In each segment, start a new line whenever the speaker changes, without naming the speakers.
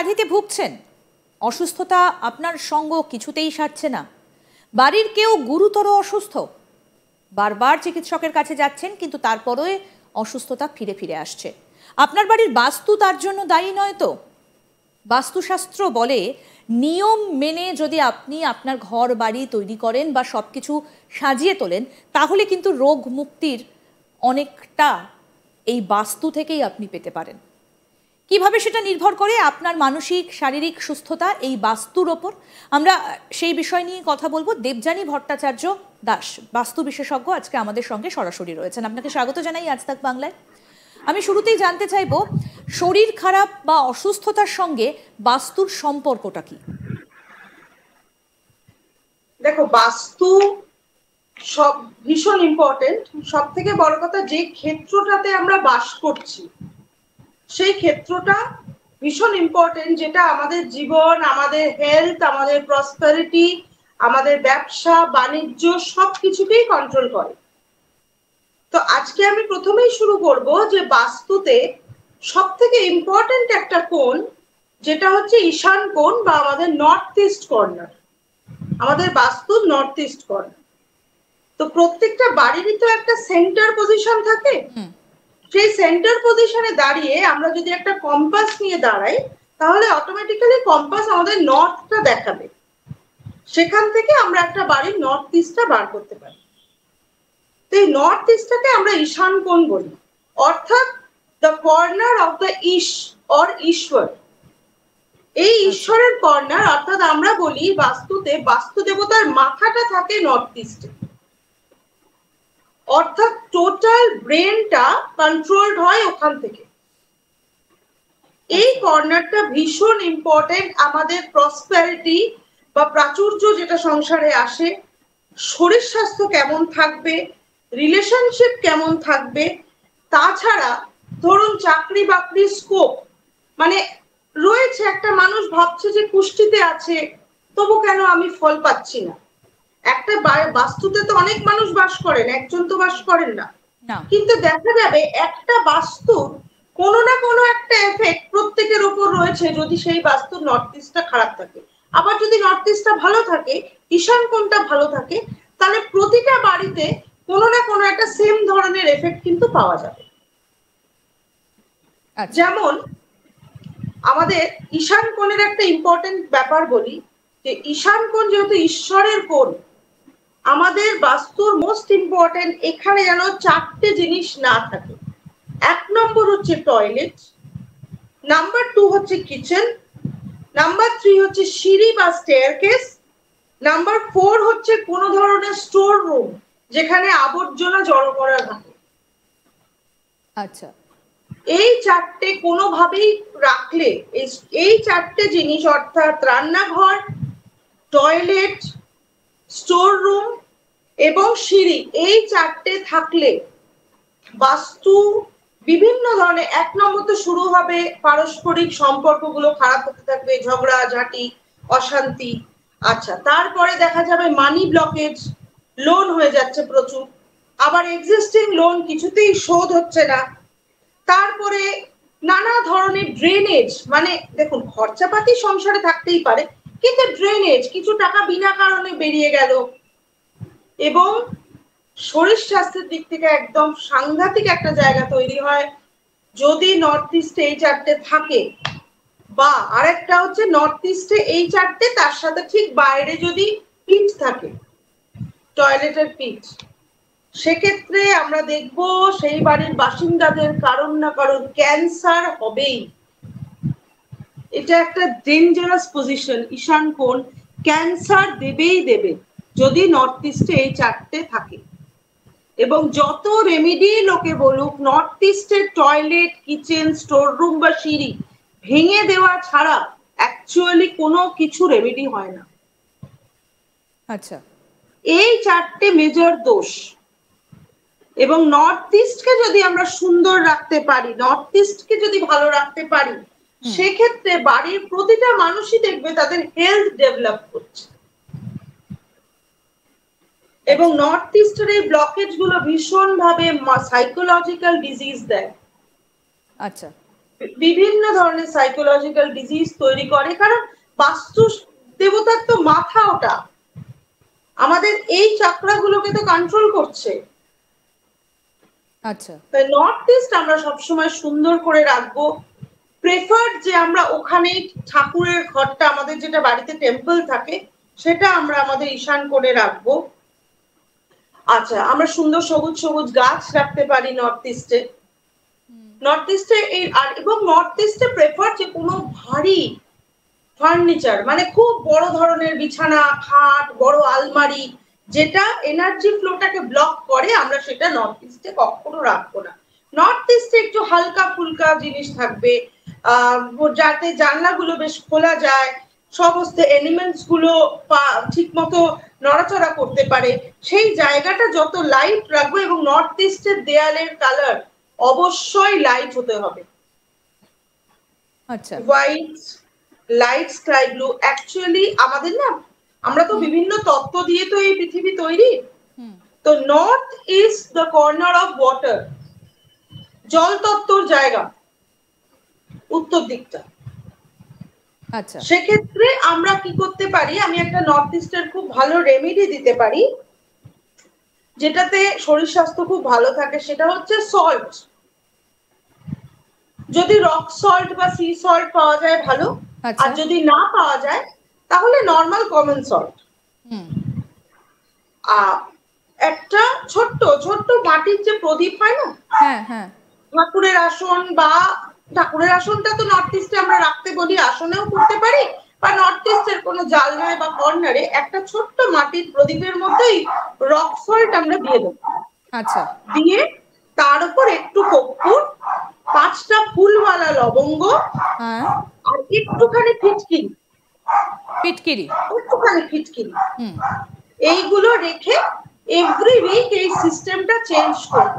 ব্যাধিতে ভুগছেন, অসুস্থতা আপনার সঙ্গ কিছুতেই সারছে না, বাড়ির কেউ গুরুতর অসুস্থ, বারবার চিকিৎসকের কাছে যাচ্ছেন কিন্তু তারপরে অসুস্থতা ফিরে ফিরে আসছে, আপনার বাড়ির বাস্তু তার জন্য দায়ী নয় তো? বাস্তুশাস্ত্র বলে নিয়ম মেনে যদি আপনি আপনার ঘর বাড়ি তৈরি করেন বা সব কিছু সাজিয়ে তোলেন, তাহলে কিন্তু রোগ মুক্তির অনেকটা এই বাস্তু থেকেই আপনি পেতে পারেন। কিভাবে সেটা নির্ভর করে আপনার মানসিক শারীরিক সুস্থতা এই বাস্তুর ওপর। আমরা সেই বিষয় নিয়ে কথা বলবো। দেবযানী ভট্টাচার্য দাস, বাস্তু বিশেষজ্ঞ, আজকে আমাদের সঙ্গে সরাসরি রয়েছেন। আপনাকে স্বাগত জানাই আজ তাক বাংলায়। আমি শুরুতেই জানতে চাইবো, শরীর খারাপ বা অসুস্থতার সঙ্গে বাস্তুর সম্পর্কটা কি?
দেখো, বাস্তু সব ভীষণ ইম্পর্টেন্ট। সব থেকে বড় কথা, যে ক্ষেত্রটাতে আমরা বাস করছি সেই ক্ষেত্রটা ভীষণ ইম্পর্টেন্ট, যেটা আমাদের জীবন, আমাদের হেলথ, আমাদের প্রসপারিটি, আমাদের ব্যবসা বাণিজ্য সবকিছুকেই কন্ট্রোল করে। তো আজকে আমি প্রথমেই শুরু করব যে বাস্তুতে সব থেকে ইম্পর্টেন্ট একটা কোণ, যেটা হচ্ছে ঈশান কোণ বা আমাদের নর্থ ইস্ট কর্নার। আমাদের বাস্তুর নর্থ ইস্ট কর্নার। তো প্রত্যেকটা বাড়িরই তো একটা সেন্টার পজিশন থাকে। সেই সেন্টার পজিশনে দাঁড়িয়ে আমরা যদি একটা কম্পাস নিয়ে দাঁড়াই, তাহলে অটোমেটিক্যালি কম্পাস আমাদের নর্থটা দেখাবে। সেখান থেকে আমরা একটা বাড়ির নর্থ ইস্টটা বার করতে পারি। তো এই নর্থ ইস্টটাকে আমরা ঈশান কোণ বলি, অর্থাৎ দ্য কর্নার অফ দ্য ইশ অর ঈশ্বর। এই ঈশ্বরের কর্নার, অর্থাৎ আমরা বলি বাস্তুতে বাস্তু দেবতার মাথাটা থাকে নর্থ ইস্টে, অর্থাৎ টোটাল ব্রেনটা কন্ট্রোলড হয় ওখান থেকে। এই কর্নারটা ভীষণ ইম্পর্টেন্ট আমাদের প্রসপারিটি বা প্রাচুর্য যেটা সংসারে আসে, শরীর স্বাস্থ্য কেমন থাকবে, রিলেশনশিপ কেমন থাকবে, তাছাড়া ধরুন চাকরি বাকরি স্কোপ, মানে রয়েছে একটা মানুষ ভাবছে যে কুষ্টিতে আছে, তবু কেন আমি ফল পাচ্ছি না। একটা বাস্তুতে তো অনেক মানুষ বাস করেন, একজন তো বাস করেন না, কিন্তু দেখা যাবে একটা বাস্তুর কোনো না কোনো একটা এফেক্ট প্রত্যেকের উপর রয়েছে যদি সেই বাস্তুর নর্থ ইস্টটা খারাপ থাকে। আবার যদি নর্থ ইস্টটা ভালো থাকে, ঈশান কোণটা ভালো থাকে, তাহলে প্রতিটা বাড়িতে কোনো না কোনো একটা সেম ধরনের এফেক্ট কিন্তু পাওয়া যাবে। যেমন আমাদের ঈশান কোণের একটা ইম্পর্টেন্ট ব্যাপার বলি, যে ঈশান কোণ যেহেতু ঈশ্বরের কোণ, আমাদের বাস্তুর মোস্ট ইম্পর্টেন্ট এখানে যেন চারটে জিনিস না থাকে। 1 নম্বর হচ্ছে টয়লেট, নাম্বার 2 হচ্ছে কিচেন, নাম্বার 3 হচ্ছে সিঁড়ি বা স্টেয়ারকেস, নাম্বার 4 হচ্ছে কোনো ধরনের স্টোর রুম যেখানে আবর্জনা জড়ো করা থাকে।
আচ্ছা,
এই চারটে কোনোভাবেই রাখলে, এই চারটে জিনিস অর্থাৎ রান্নাঘর, টয়লেট, স্টোর রুম এবং সিঁড়ি, এই চারটে থাকলে বাস্তু বিভিন্ন ধরনের, 1 নম্বর তো শুরু হবে পারস্পরিক সম্পর্কগুলো খারাপ হতে থাকবে, ঝগড়া ঝাঁটি, অশান্তি। আচ্ছা, তারপরে দেখা যাবে মানি ব্লকেজ, লোন হয়ে যাচ্ছে প্রচুর, আবার এক্সিস্টিং লোন কিছুতেই শোধ হচ্ছে না। তারপরে নানা ধরনের ড্রেনেজ, মানে দেখুন খরচাপাতি সংসারে থাকতেই পারে, কিন্তু ড্রেনেজ, কিছু টাকা বিনা কারণে বেরিয়ে গেল। এবং শরীর স্বাস্থ্যের দিক থেকে একদম সাংঘাতিক একটা জায়গা তৈরি হয় যদি নর্থ ইস্টে এই চারটে থাকে। বা আরেকটা হচ্ছে নর্থ ইস্টে এই চারটে, তার সাথে ঠিক বাইরে যদি পিচ থাকে, টয়লেটের পিচ, সেক্ষেত্রে আমরা দেখব সেই বাড়ির বাসিন্দাদের কারণ না কারণ ক্যান্সার হবেই। এটা একটা ডেঞ্জারাস পজিশন, ঈশান কোণ ক্যান্সার দেবেই দেবে যদি নর্থ ইস্টে এই চারটে থাকে। এবং যত রেমেডি লোকে বলুক, নর্থ ইস্টের টয়লেট, কিচেন, স্টোর রুম বা সিঁড়ি ভেঙে দেওয়া ছাড়া অ্যাকচুয়ালি কোনো কিছু রেমেডি হয় না।
আচ্ছা,
এই চারটে মেজর দোষ। এবং নর্থ ইস্টকে যদি আমরা সুন্দর রাখতে পারি, নর্থ ইস্টকে যদি ভালো রাখতে পারি, সেক্ষেত্রে বাড়ির প্রতিটা মানুষই দেখবে তাদের হেলথ ডেভেলপ করছে। এবং নর্থ ইস্টের এই ব্লকেজ গুলো ভীষণ ভাবে সাইকোলজিক্যাল ডিজিজ দেয়।
আচ্ছা,
বিভিন্ন ধরনের সাইকোলজিক্যাল ডিজিজ তৈরি করে, কারণ বাস্তু দেবতার তো মাথা ওটা, আমাদের এই চাকরাগুলোকে তো কন্ট্রোল করছে।
আচ্ছা,
তাই নর্থ ইস্ট আমরা সবসময় সুন্দর করে রাখবো। প্রেফার্ড যে আমরা ওখানে ঠাকুরের ঘরটা, আমাদের যেটা বাড়িতে টেম্পল থাকে, সেটা আমরা আমাদের ঈশান কোণে রাখবো। আচ্ছা, আমরা সুন্দর সবুজ সবুজ গাছ রাখতে পারি নর্থ ইস্টে। নর্থ ইস্টে এই আর এবং নর্থ ইস্টে প্রেফার যে কোনো ভারী ফার্নিচার, মানে খুব বড় ধরনের বিছানা, খাট, বড় আলমারি, যেটা এনার্জি ফ্লোটাকে ব্লক করে, আমরা সেটা নর্থ ইস্টে কখনো রাখবো না। নর্থ ইস্টে একটু হালকা ফুলকা জিনিস থাকবে, যাতে জানলাগুলো বেশ খোলা যায়, সমস্ত এলিমেন্টস গুলো ঠিক মতো নড়াচড়া করতে পারে, সেই জায়গাটা যত লাইট রাখবো। এবং নর্থ ইস্টের দেয়ালের কালার অবশ্যই লাইট হতে হবে,
আচ্ছা,
white, light sky blue. Actually আমাদের না, আমরা তো বিভিন্ন তত্ত্ব দিয়ে তো এই পৃথিবী তৈরি। তো north is the corner of water, জল তত্ত্বর জায়গা উত্তর দিকটা।
আচ্ছা,
সেক্ষেত্রে আমরা কি করতে পারি, আমি একটা নর্থ ইস্টের খুব ভালো রেমেডি দিতে পারি, যেটাতে শরীর স্বাস্থ্য খুব ভালো থাকে, সেটা হচ্ছে সল্ট। যদি রক সল্ট বা সি সল্ট পাওয়া যায় ভালো, আর যদি না পাওয়া যায় তাহলে নর্মাল কমন সল্ট। একটা ছোট্ট ছোট্ট মাটির যে প্রদীপ হয় না,
হ্যাঁ হ্যাঁ,
ঠাকুরের আসন, বা ঠাকুরের আসনটা তো নর্থ ইস্টে আমরা রাখতে বলি, আসনেও করতে পারি, বা নর্থ ইস্টের কোনো জালনায় বা কর্নারে একটা ছোট্ট মাটির প্রদীপের মধ্যেই রক সল্ট আমরা দিয়ে দেবো।
আচ্ছা,
দিয়ে তার উপর একটু কর্পূর, 5টা ফুলওয়ালা লবঙ্গ,
হ্যাঁ,
আর একটুখানি ফিটকিরি,
পিটকিরি,
একটুখানি ফিটকিরি, এইগুলো রেখে এভরি উইক এই সিস্টেমটা চেঞ্জ করব।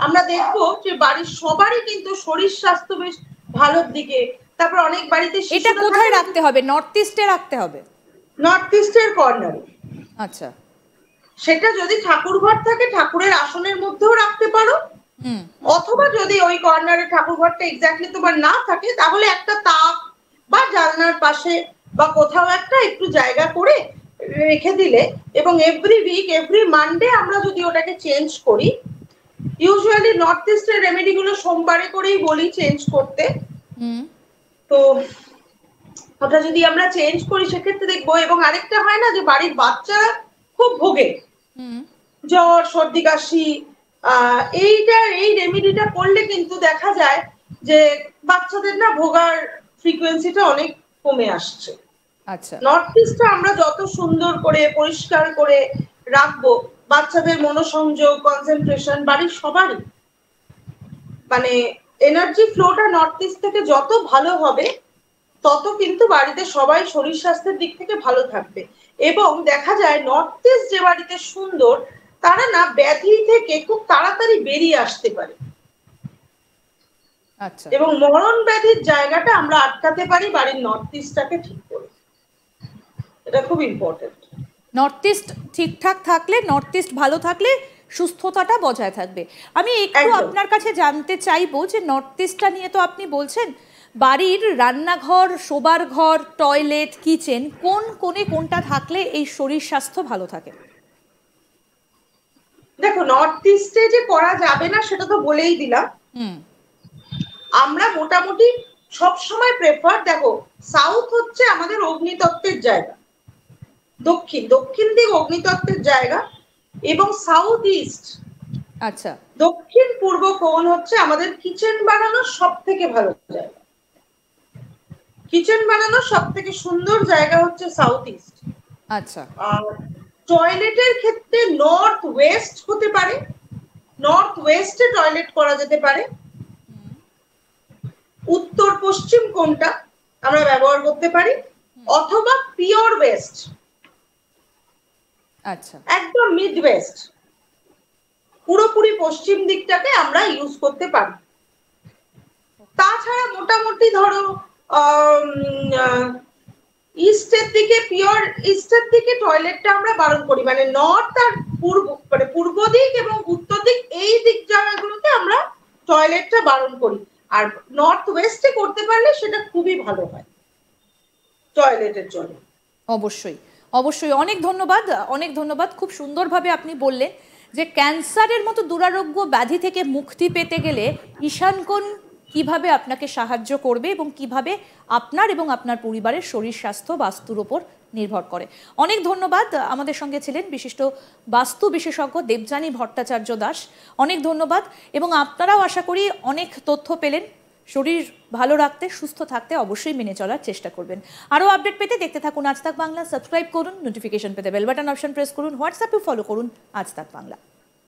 আমরা দেখবো যে বাড়ির সবারই কিন্তু শরীর স্বাস্থ্য বেশ ভালোর দিকে। তারপর অনেক বাড়িতে
এটা কোথায় রাখতে হবে? নর্থ ইস্টে রাখতে হবে?
নর্থ ইস্টের কর্নারে।
আচ্ছা,
সেটা যদি ঠাকুর ঘর থাকে ঠাকুরের আসনের মধ্যেও রাখতে পারো, অথবা যদি ওই কর্নারে ঠাকুর ঘরটা এক্স্যাক্টলি তোমার না থাকে, তাহলে একটা তাক বা জানলার পাশে বা কোথাও একটা একটু জায়গা করে রেখে দিলে, এবং এভরি উইক এভরি মানডে আমরা যদি ওটাকে চেঞ্জ করি, ইউজুয়ালি নর্থ ইস্টের রেমেডি গুলো সোমবারে করেই বলি চেঞ্জ করতে, তো ওটা যদি আমরা চেঞ্জ করি সেক্ষেত্রে দেখবো। এবং আরেকটা হয় না যে বাড়ির বাচ্চারা খুব ভোগে, জ্বর, সর্দি, কাশি, এই রেমেডিটা করলে কিন্তু দেখা যায় যে বাচ্চাদের না ভোগার ফ্রিকোয়েন্সিটা অনেক কমে আসছে।
আচ্ছা,
নর্থ ইস্টটা আমরা যত সুন্দর করে পরিষ্কার করে রাখবো, বাচ্চাদের মনোসংযোগ, কনসেন্ট্রেশন, বাড়ির সবারই, মানে এনার্জি ফ্লোটা নর্থ ইস্ট থেকে যত ভালো হবে, তত কিন্তু বাড়িতে সবাই শরীর স্বাস্থ্যের দিক থেকে ভালো থাকবে। এবং দেখা যায় নর্থ ইস্ট যে বাড়িতে সুন্দর, তারা না ব্যাধি থেকে খুব তাড়াতাড়ি বেরিয়ে আসতে পারে।
আচ্ছা,
এবং মরণ ব্যাধির জায়গাটা আমরা আটকাতে পারি বাড়ির নর্থ ইস্টটাকে ঠিক করে। এটা খুব ইম্পর্টেন্ট।
নর্থ ইস্ট ঠিকঠাক থাকলে, নর্থ ইস্ট ভালো থাকলে সুস্থতাটা বজায় থাকবে। আমি একটু আপনার কাছে জানতে চাইবো যে নর্থ ইস্টটা নিয়ে তো আপনি বলছেন বাড়ির রান্নাঘর, শোবার ঘর, টয়লেট, কিচেন, কোন কোণে কোনটা থাকলে এই শরীর স্বাস্থ্য ভালো থাকে?
দেখো, নর্থ ইস্টে যে করা যাবে না সেটা তো বলেই দিলাম। আমরা মোটামুটি সবসময় প্রেফার, দেখো সাউথ হচ্ছে আমাদের অগ্নিতত্ত্বের জায়গা, দক্ষিণ দিক অগ্নিতত্ত্বের জায়গা, এবং সাউথ ইস্ট,
আচ্ছা,
দক্ষিণ পূর্ব কোণ হচ্ছে আমাদের কিচেন বানানোর সব থেকে ভালো জায়গা। কিচেন বানানোর সব থেকে সুন্দর জায়গা হচ্ছে সাউথ ইস্ট।
আচ্ছা,
আর টয়লেটের ক্ষেত্রে নর্থ ওয়েস্ট হতে পারে, নর্থ ওয়েস্টে টয়লেট করা যেতে পারে। উত্তর পশ্চিম কোণটা আমরা ব্যবহার করতে পারি, অথবা পিওর ওয়েস্ট,
আচ্ছা,
একদম মিড ওয়েস্ট, পুরোপুরি পশ্চিম দিকটাকে আমরা ইউজ করতে পারি। তাছাড়া মোটামুটি ধরো ইস্টের দিকে, পিওর ইস্টের দিকে টয়লেটটা আমরা বারণ করি, মানে নর্থ আর পূর্ব, মানে পূর্ব দিক এবং উত্তর দিক, এই দিক জায়গাগুলোতে আমরা টয়লেটটা বারণ করি। আর নর্থ ওয়েস্টে করতে পারলে সেটা খুবই ভালো হয় টয়লেটের জন্য।
অবশ্যই অবশ্যই, অনেক ধন্যবাদ। খুব সুন্দরভাবে আপনি বললেন যে ক্যান্সারের মতো দুরারোগ্য ব্যাধি থেকে মুক্তি পেতে গেলে ঈশানকোণ কিভাবে আপনাকে সাহায্য করবে এবং কিভাবে আপনার এবং আপনার পরিবারের শরীর স্বাস্থ্য বাস্তুর ওপর নির্ভর করে। অনেক ধন্যবাদ। আমাদের সঙ্গে ছিলেন বিশিষ্ট বাস্তু বিশেষজ্ঞ দেবযানী ভট্টাচার্য দাস। অনেক ধন্যবাদ এবং আপনারাও আশা করি অনেক তথ্য পেলেন। শরীর ভালো রাখতে, সুস্থ থাকতে অবশ্যই মেনে চলার চেষ্টা করবেন। আরও আপডেট পেতে দেখতে থাকুন আজ তাক বাংলা। সাবস্ক্রাইব করুন, নোটিফিকেশন পেতে বেল বাটন অপশন প্রেস করুন, হোয়াটসঅ্যাপে ফলো করুন আজ তাক বাংলা।